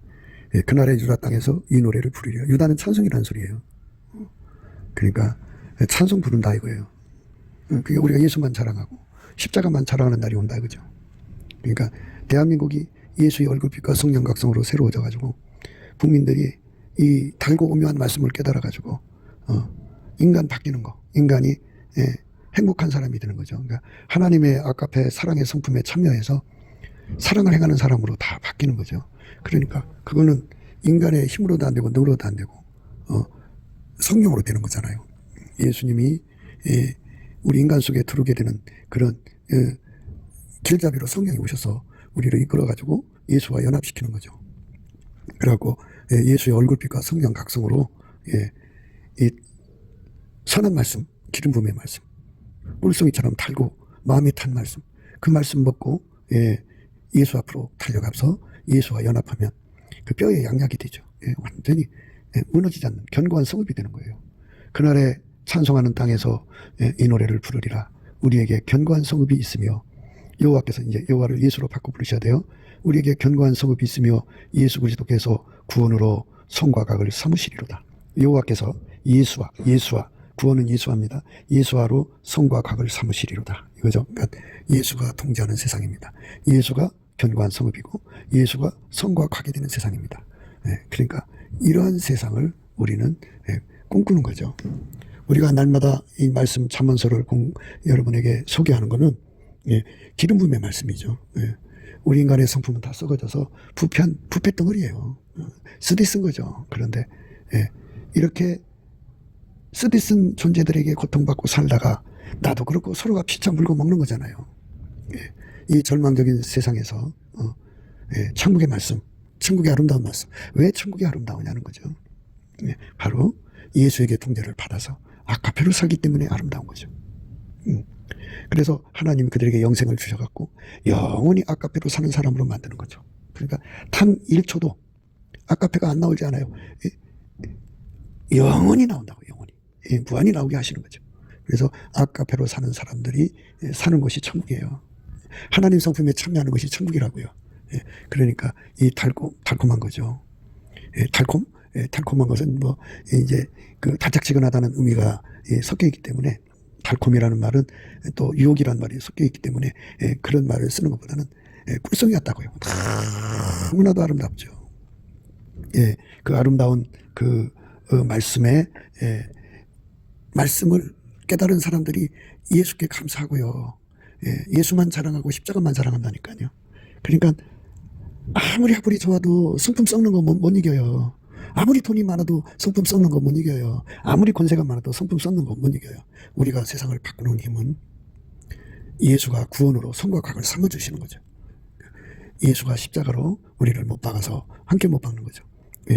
Speaker 1: 예, 그날의 유다 땅에서 이 노래를 부르리라. 유다는 찬송이라는 소리예요. 그러니까 찬송 부른다 이거예요. 그게 우리가 예수만 자랑하고 십자가만 자랑하는 날이 온다 이거죠. 그러니까 대한민국이 예수의 얼굴빛과 성령 각성으로 새로워져 가지고 국민들이 이 달고 오묘한 말씀을 깨달아 가지고 인간 바뀌는 거, 인간이 행복한 사람이 되는 거죠. 그러니까 하나님의 아까페 사랑의 성품에 참여해서 사랑을 행하는 사람으로 다 바뀌는 거죠. 그러니까 그거는 인간의 힘으로도 안 되고 능으로도 안 되고 성령으로 되는 거잖아요. 예수님이 우리 인간 속에 들어오게 되는 그런 길잡이로 성령이 오셔서 우리를 이끌어가지고 예수와 연합시키는 거죠. 그래갖고 예수의 얼굴빛과 성령 각성으로 이 선한 말씀, 기름 부음의 말씀, 물송이처럼 달고 마음이 탄 말씀, 그 말씀 먹고 예수 앞으로 달려가서 예수와 연합하면 그 뼈에 양약이 되죠. 완전히 무너지지 않는 견고한 성읍이 되는 거예요. 그날에 찬송하는 땅에서 이 노래를 부르리라. 우리에게 견고한 성읍이 있으며 여호와께서 이제 여호와를 예수로 바꿔 부르셔야 돼요. 우리에게 견고한 성읍이 있으며 예수 그리스도께서 구원으로 성과 각을 삼으시리로다. 여호와께서 예수와 구원은 예수화입니다. 예수화로 성과 각을 삼으시리로다. 이거죠. 그러니까 예수가 통제하는 세상입니다. 예수가 견고한 성읍이고 예수가 성과 각이 되는 세상입니다. 그러니까 이러한 세상을 우리는 꿈꾸는 거죠. 우리가 날마다 이 말씀 잠언서를 여러분에게 소개하는 것은 기름 부음의 말씀이죠. 우리 인간의 성품은 다 썩어져서 부패 덩어리예요. 쓰디 쓴 거죠. 그런데 이렇게 쓰디 쓴 존재들에게 고통받고 살다가 나도 그렇고 서로가 피차 물고 먹는 거잖아요. 이 절망적인 세상에서 천국의 말씀, 천국의 아름다운 말씀. 왜 천국이 아름다우냐는 거죠. 바로 예수에게 통제를 받아서 아카페로 살기 때문에 아름다운 거죠. 그래서 하나님이 그들에게 영생을 주셔갖고 영원히 아카페로 사는 사람으로 만드는 거죠. 그러니까 단 1초도 아카페가 안 나오지 않아요. 영원히 나온다고, 영원히. 무한히 나오게 하시는 거죠. 그래서 아카페로 사는 사람들이 사는 곳이 천국이에요. 하나님 성품에 참여하는 것이 천국이라고요. 그러니까 이 달콤한 거죠. 달콤한 것은 뭐 이제 그 달짝지근하다는 의미가 섞여 있기 때문에 달콤이라는 말은 또 유혹이라는 말이 섞여 있기 때문에 그런 말을 쓰는 것보다는 꿀송이 같다고요. 너무나도 아름답죠. 그 아름다운 그 말씀에 말씀을 깨달은 사람들이 예수께 감사하고요. 예수만 자랑하고 십자가만 자랑한다니까요. 그러니까 아무리 좋아도 성품 썩는 거 못 이겨요. 아무리 돈이 많아도 성품 썩는 거 못 이겨요. 아무리 권세가 많아도 성품 썩는 거 못 이겨요. 우리가 세상을 바꾸는 힘은 예수가 구원으로 성과 각을 삼아주시는 거죠. 예수가 십자가로 우리를 못 박아서 함께 못 박는 거죠.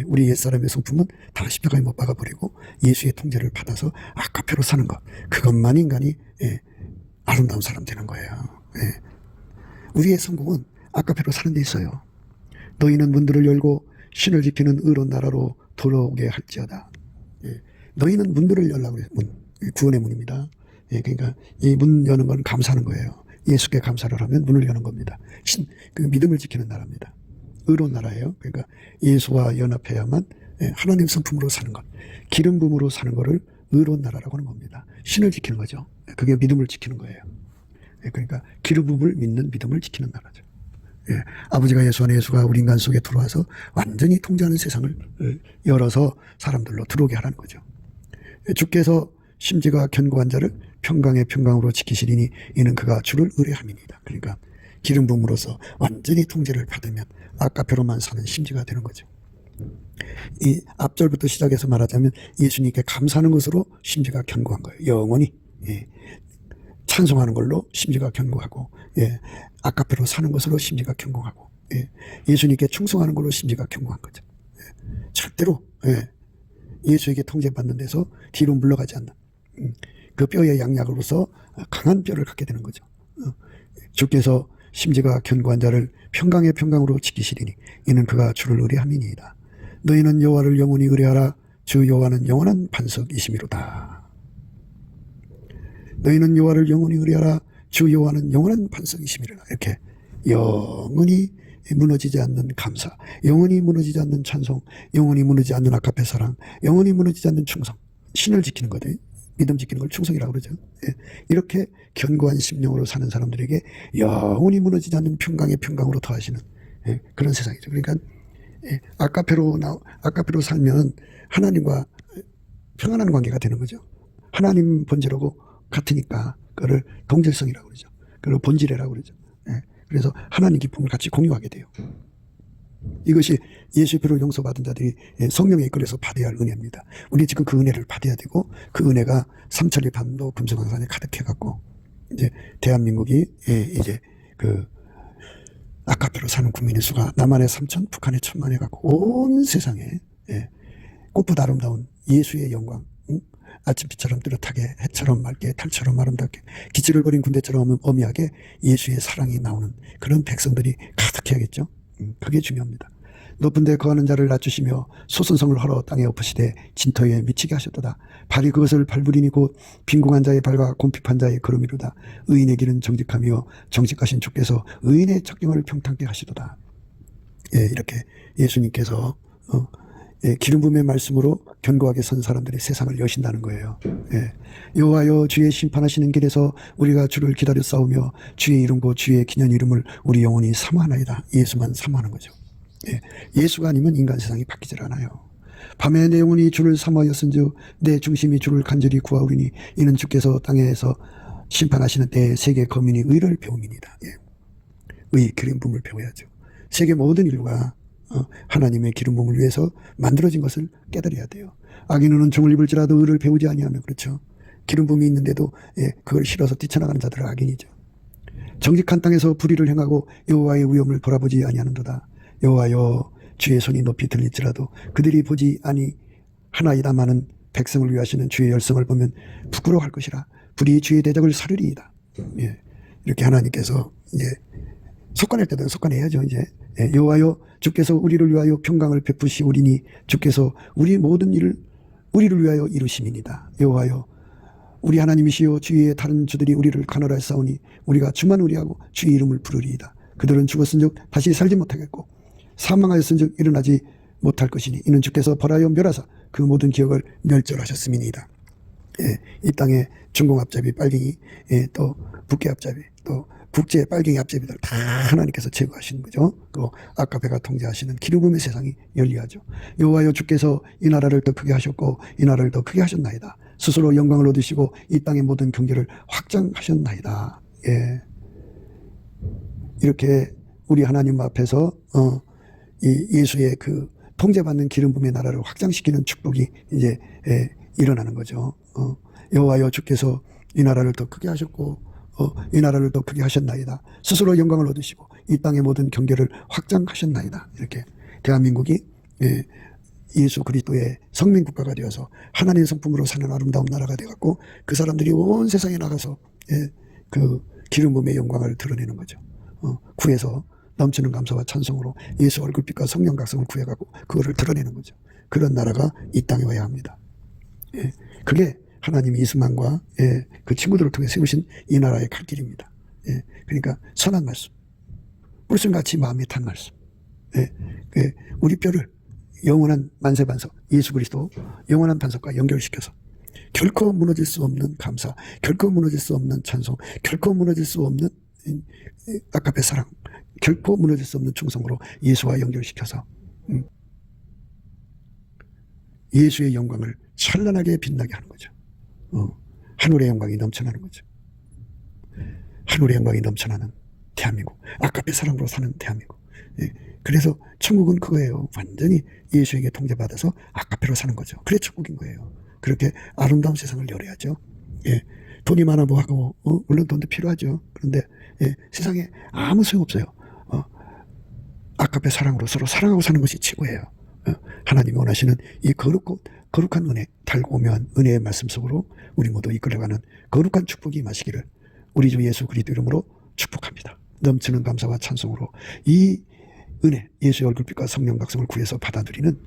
Speaker 1: 우리 옛사람의 성품은 다 십자가에 못 박아버리고 예수의 통제를 받아서 아카페로 사는 것. 그것만 인간이 아름다운 사람 되는 거예요. 우리의 성공은 아카페로 사는 데 있어요. 너희는 문들을 열고 신을 지키는 의로운 나라로 돌아오게 할지어다. 너희는 문들을 열라고 그래요. 구원의 문입니다. 그러니까 이 문 여는 건 감사하는 거예요. 예수께 감사를 하면 문을 여는 겁니다. 그 믿음을 지키는 나라입니다. 의로운 나라예요. 그러니까 예수와 연합해야만 하나님 성품으로 사는 것, 기름 부음으로 사는 것을 의로운 나라라고 하는 겁니다. 신을 지키는 거죠. 그게 믿음을 지키는 거예요. 그러니까 기름 부음을 믿는 믿음을 지키는 나라죠. 아버지가 예수 안에 예수가 우리 인간 속에 들어와서 완전히 통제하는 세상을 열어서 사람들로 들어오게 하라는 거죠. 주께서 심지가 견고한 자를 평강의 평강으로 지키시리니 이는 그가 주를 의뢰함이니이다. 그러니까 기름 부음으로서 완전히 통제를 받으면 아까페로만 사는 심지가 되는 거죠. 이 앞절부터 시작해서 말하자면 예수님께 감사하는 것으로 심지가 견고한 거예요. 영원히 찬송하는 걸로 심지가 견고하고 아까페로 사는 것으로 심지가 견고하고 예수님께 충성하는 걸로 심지가 견고한 거죠. 절대로 예수에게 통제받는 데서 뒤로 물러가지 않는 그 뼈의 양약으로서 강한 뼈를 갖게 되는 거죠. 주께서 심지가 견고한 자를 평강의 평강으로 지키시리니 이는 그가 주를 의뢰함이니이다. 너희는 여호와를 영원히 의뢰하라. 주 여호와는 영원한 반석이심이로다. 너희는 여호와를 영원히 의뢰하라. 주 여호와는 영원한 반석이심이로다. 이렇게 영원히 무너지지 않는 감사, 영원히 무너지지 않는 찬송, 영원히 무너지지 않는 아카페 사랑, 영원히 무너지지 않는 충성. 신을 지키는 거죠. 믿음 지키는 걸 충성이라고 그러죠. 예. 이렇게 견고한 심령으로 사는 사람들에게 영원히 무너지지 않는 평강의 평강으로 더하시는 그런 세상이죠. 그러니까 아카페로 살면 하나님과 평안한 관계가 되는 거죠. 하나님 본질하고 같으니까 그거를 동질성이라고 그러죠. 그걸 본질이라고 그러죠. 그래서 하나님 기쁨을 같이 공유하게 돼요. 이것이 예수의 피로 용서받은 자들이 성령에 이끌려서 받아야 할 은혜입니다. 우리 지금 그 은혜를 받아야 되고, 그 은혜가 삼천리 반도 금수강산에 가득해갖고 이제 대한민국이 이제 그 아카페로 사는 국민의 수가 남한에 3천, 북한에 1,000만 해갖고 온 세상에 꽃보다 아름다운 예수의 영광, 아침빛처럼 뚜렷하게, 해처럼 맑게, 달처럼 아름답게, 기치를 버린 군대처럼 어미하게 예수의 사랑이 나오는 그런 백성들이 가득해야겠죠. 그게 중요합니다. 높은 데 거하는 자를 낮추시며 소선성을 헐어 땅에 엎으시되 진토에 미치게 하셨도다. 발이 그것을 밟으리니 곧 빈궁한 자의 발과 곰핍한 자의 걸음이로다. 의인의 길은 정직하며 정직하신 주께서 의인의 척경을 평탄케 하시도다. 이렇게 예수님께서 기름 부음의 말씀으로 견고하게 선 사람들이 세상을 여신다는 거예요. 여호와여 주의 심판하시는 길에서 우리가 주를 기다려 싸우며 주의 이름과 주의 기념 이름을 우리 영원히 사모하나이다. 예수만 사모하는 거죠. 예수가 아니면 인간 세상이 바뀌질 않아요. 밤에 내 영혼이 주를 사모하였은즉 내 중심이 주를 간절히 구하오리니 이는 주께서 땅에서 심판하시는 때에 세계 거민이 의를 배움이니이다. 의 기름 부음을 배워야죠. 세계 모든 인류가 하나님의 기름 부음을 위해서 만들어진 것을 깨달아야 돼요. 악인은 종을 입을지라도 의를 배우지 아니하며, 그렇죠. 기름 부음이 있는데도 그걸 싫어서 뛰쳐나가는 자들은 악인이죠. 정직한 땅에서 불의를 행하고 여호와의 위엄을 돌아보지 아니하는도다. 여호와여 주의 손이 높이 들릴지라도 그들이 보지 아니하나이다마는 백성을 위하시는 주의 열성을 보면 부끄러워할 것이라. 불이 주의 대적을 사르리이다. 이렇게 하나님께서 속관할 때도 속관해야죠. 이제 여호와여 주께서 우리를 위하여 평강을 베푸시오리니 주께서 우리 모든 일을 우리를 위하여 이루심이니이다. 여호와여 우리 하나님이시여 주위의 다른 주들이 우리를 가노라했사오니 우리가 주만 의뢰하고 주의 이름을 부르리이다. 그들은 죽었은즉 다시 살지 못하겠고 사망하였은즉 일어나지 못할 것이니 이는 주께서 벌하여 멸하사 그 모든 기억을 멸절하셨음이니이다. 이 땅에 중공 앞잡이, 빨갱이, 또 북계 앞잡이, 또 국제 빨갱이 앞잡이들 다 하나님께서 제거하시는 거죠. 또 아카페가 통제하시는 기름 부음의 세상이 열리하죠. 여호와여 주께서 이 나라를 더 크게 하셨고 이 나라를 더 크게 하셨나이다. 스스로 영광을 얻으시고 이 땅의 모든 경제를 확장하셨나이다. 이렇게 우리 하나님 앞에서 이 예수의 그 통제받는 기름 부음의 나라를 확장시키는 축복이 이제 일어나는 거죠. 여호와여 주께서 이 나라를 더 크게 하셨고 이 나라를 더 크게 하셨나이다. 스스로 영광을 얻으시고 이 땅의 모든 경계를 확장하셨나이다. 이렇게 대한민국이 예수 그리스도의 성민 국가가 되어서 하나님의 성품으로 사는 아름다운 나라가 되었고 그 사람들이 온 세상에 나가서 그 기름 부음의 영광을 드러내는 거죠. 구해서 넘치는 감사와 찬송으로 예수 얼굴빛과 성령 각성을 구해가고 그거를 드러내는 거죠. 그런 나라가 이 땅에 와야 합니다. 그게 하나님이 이스만과 그 친구들을 통해 세우신 이 나라의 갈 길입니다. 그러니까 선한 말씀, 물순같이 마음이 탄 말씀, 우리 뼈를 영원한 만세반석 예수 그리스도 영원한 반석과 연결시켜서 결코 무너질 수 없는 감사, 결코 무너질 수 없는 찬송, 결코 무너질 수 없는 아카페 사랑, 결코 무너질 수 없는 충성으로 예수와 연결시켜서 예수의 영광을 찬란하게 빛나게 하는 거죠. 하늘의 영광이 넘쳐나는 거죠. 하늘의 영광이 넘쳐나는 대한민국, 아카페 사랑으로 사는 대한민국. 그래서 천국은 그거예요. 완전히 예수에게 통제받아서 아카페로 사는 거죠. 그래 천국인 거예요. 그렇게 아름다운 세상을 열어야죠. 돈이 많아 뭐하고 물론 돈도 필요하죠. 그런데 세상에 아무 소용없어요. 아카페 사랑으로 서로 사랑하고 사는 것이 최고예요. 하나님이 원하시는 이 거룩한 은혜, 달고오묘한 은혜의 말씀 속으로 우리 모두 이끌려가는 거룩한 축복이 마시기를 우리 주 예수 그리스도 이름으로 축복합니다. 넘치는 감사와 찬송으로 이 은혜, 예수의 얼굴빛과 성령 각성을 구해서 받아들이는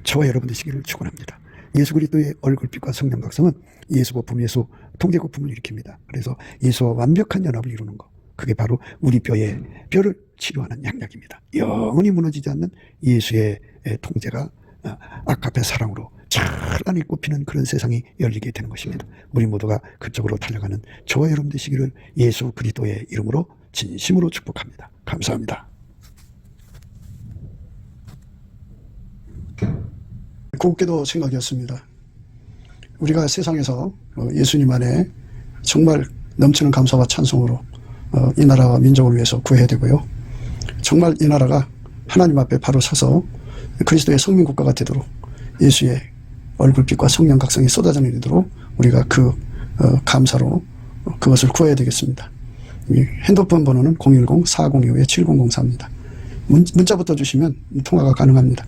Speaker 1: 저와 여러분 되시기를 축원합니다. 예수 그리스도의 얼굴빛과 성령 각성은 예수 거품, 예수 통제 거품을 일으킵니다. 그래서 예수와 완벽한 연합을 이루는 것, 그게 바로 우리 뼈의 뼈를 치료하는 양약입니다. 영원히 무너지지 않는 예수의 통제가 아카페 사랑으로 찬란히 꽃피는 그런 세상이 열리게 되는 것입니다. 우리 모두가 그쪽으로 달려가는 저와 여러분 되시기를 예수 그리스도의 이름으로 진심으로 축복합니다. 감사합니다. 곱게도 생각이었습니다. 우리가 세상에서 예수님 안에 정말 넘치는 감사와 찬송으로 이 나라와 민족을 위해서 구해야 되고요. 정말 이 나라가 하나님 앞에 바로 서서 그리스도의 성민국가가 되도록 예수의 얼굴빛과 성령 각성이 쏟아져 내리도록 우리가 그 감사로 그것을 구해야 되겠습니다. 핸드폰 번호는 010-4025-7004입니다. 문자부터 주시면 통화가 가능합니다.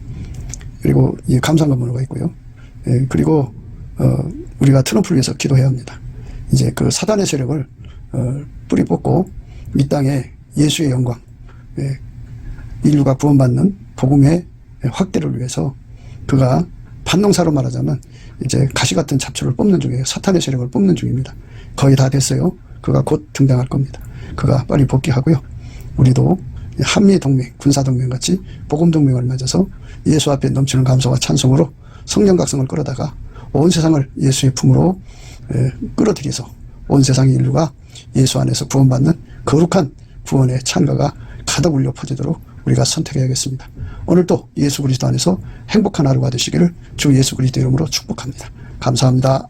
Speaker 1: 그리고 이 감사한 번호가 있고요. 그리고 우리가 트럼프를 위해서 기도해야 합니다. 이제 그 사단의 세력을 뿌리 뽑고 이 땅에 예수의 영광, 인류가 구원받는 복음의 확대를 위해서 그가 반농사로 말하자면 이제 가시 같은 잡초를 뽑는 중이에요. 사탄의 세력을 뽑는 중입니다. 거의 다 됐어요. 그가 곧 등장할 겁니다. 그가 빨리 복귀하고요. 우리도 한미동맹, 군사동맹 같이 복음동맹을 맺어서 예수 앞에 넘치는 감사와 찬송으로 성령 각성을 끌어다가 온 세상을 예수의 품으로 끌어들여서 온 세상의 인류가 예수 안에서 구원받는 거룩한 구원의 찬가가 가득 울려 퍼지도록 우리가 선택해야겠습니다. 오늘도 예수 그리스도 안에서 행복한 하루가 되시기를 주 예수 그리스도 이름으로 축복합니다. 감사합니다.